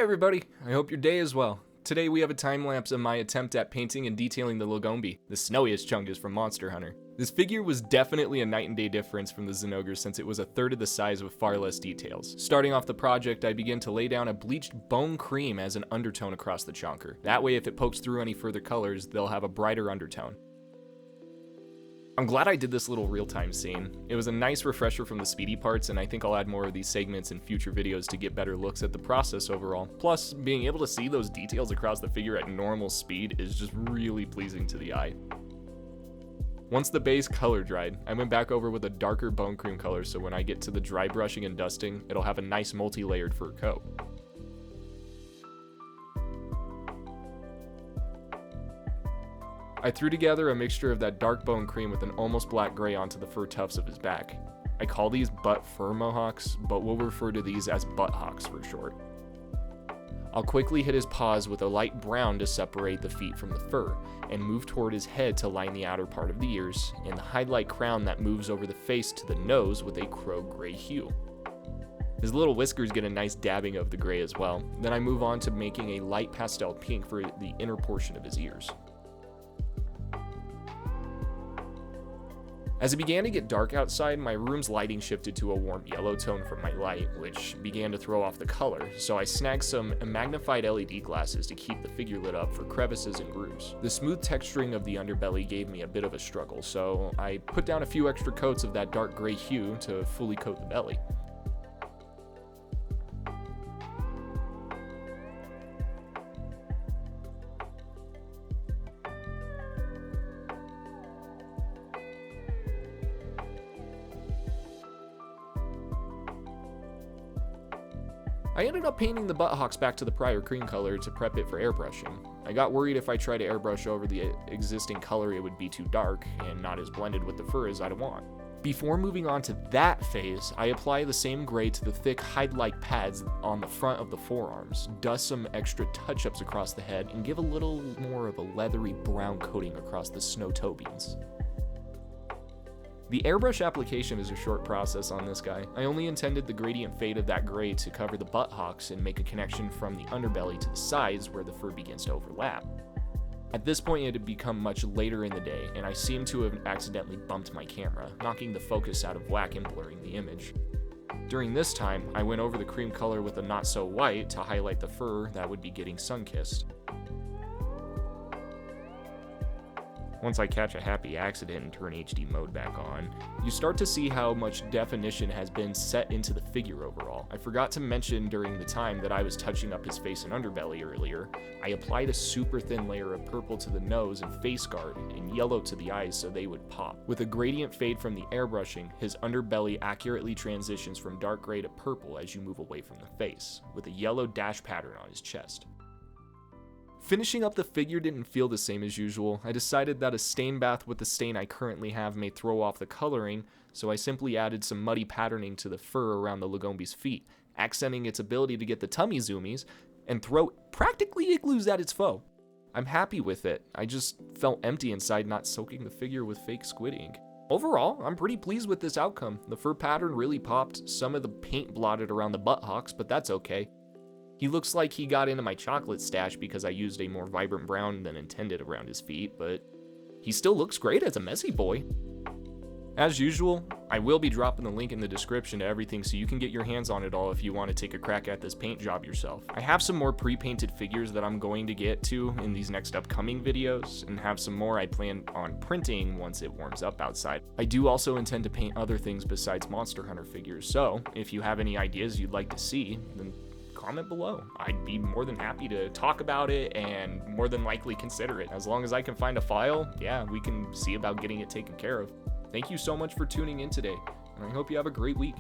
everybody, I hope your day is well. Today we have a time lapse of my attempt at painting and detailing the Lugombi, the Snowiest chungus from Monster Hunter. This figure was definitely a night and day difference from the Zinogre since it was a third of the size with far less details. Starting off the project, I began to lay down a bleached bone cream as an undertone across the chonker. That way if it pokes through any further colors, they'll have a brighter undertone. I'm glad I did this little real-time scene. It was a nice refresher from the speedy parts, and I think I'll add more of these segments in future videos to get better looks at the process overall. Plus, being able to see those details across the figure at normal speed is just really pleasing to the eye. Once the base color dried, I went back over with a darker bone cream color so when I get to the dry brushing and dusting, it'll have a nice multi-layered fur coat. I threw together a mixture of that dark bone cream with an almost black gray onto the fur tufts of his back. I call these butt fur mohawks, but we'll refer to these as butthawks for short. I'll quickly hit his paws with a light brown to separate the feet from the fur, and move toward his head to line the outer part of the ears, and the highlight crown that moves over the face to the nose with a crow gray hue. His little whiskers get a nice dabbing of the gray as well. Then I move on to making a light pastel pink for the inner portion of his ears. As it began to get dark outside, my room's lighting shifted to a warm yellow tone from my light, which began to throw off the color, so I snagged some magnified LED glasses to keep the figure lit up for crevices and grooves. The smooth texturing of the underbelly gave me a bit of a struggle, so I put down a few extra coats of that dark gray hue to fully coat the belly. I ended up painting the butthawks back to the prior cream color to prep it for airbrushing. I got worried if I tried to airbrush over the existing color it would be too dark and not as blended with the fur as I'd want. Before moving on to that phase, I apply the same gray to the thick hide-like pads on the front of the forearms, dust some extra touch-ups across the head, and give a little more of a leathery brown coating across the snow toe beans. The airbrush application is a short process on this guy. I only intended the gradient fade of that gray to cover the butthawks and make a connection from the underbelly to the sides where the fur begins to overlap. At this point it had become much later in the day, and I seemed to have accidentally bumped my camera, knocking the focus out of whack and blurring the image. During this time, I went over the cream color with a not so white to highlight the fur that would be getting sun-kissed. Once I catch a happy accident and turn HD mode back on, you start to see how much definition has been set into the figure overall. I forgot to mention during the time that I was touching up his face and underbelly earlier, I applied a super thin layer of purple to the nose and face guard and yellow to the eyes so they would pop. With a gradient fade from the airbrushing, his underbelly accurately transitions from dark gray to purple as you move away from the face, with a yellow dash pattern on his chest. Finishing up the figure didn't feel the same as usual. I decided that a stain bath with the stain I currently have may throw off the coloring, so I simply added some muddy patterning to the fur around the Lugombi's feet, accenting its ability to get the tummy zoomies and throw practically igloos at its foe. I'm happy with it. I just felt empty inside not soaking the figure with fake squid ink. Overall, I'm pretty pleased with this outcome. The fur pattern really popped, some of the paint blotted around the butthawks, but that's okay. He looks like he got into my chocolate stash because I used a more vibrant brown than intended around his feet, but he still looks great as a messy boy. As usual, I will be dropping the link in the description to everything so you can get your hands on it all if you want to take a crack at this paint job yourself. I have some more pre-painted figures that I'm going to get to in these next upcoming videos, and have some more I plan on printing once it warms up outside. I do also intend to paint other things besides Monster Hunter figures, so if you have any ideas you'd like to see, then comment below. I'd be more than happy to talk about it and more than likely consider it. As long as I can find a file, yeah, we can see about getting it taken care of. Thank you so much for tuning in today, and I hope you have a great week.